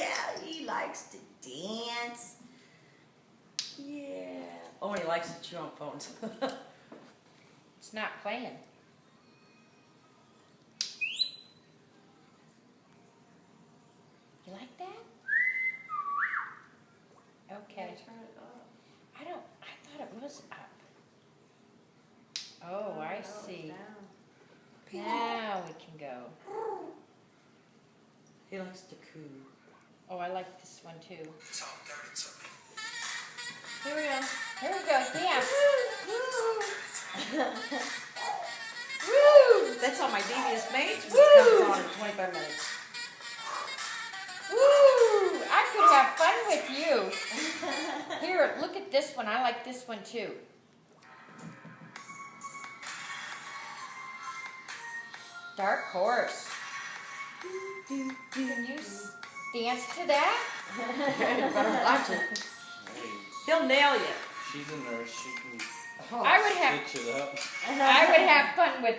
Yeah, he likes to dance. Yeah. Oh, and he likes to chew on phones. It's not playing. You like that? Okay. Turn it up. I thought it was up. Oh, I see. Now we can go. He likes to coo. Oh, I like this one too. Here we go. Here we go, dance. Woo! That's on my Devious Mates, which comes on in 25 minutes. Woo! I could have fun with you. Here, look at this one. I like this one too. Dark Horse. Can you dance to that? Better watch it. He'll nail you. She's a nurse. She can I would have stitch it up. fun with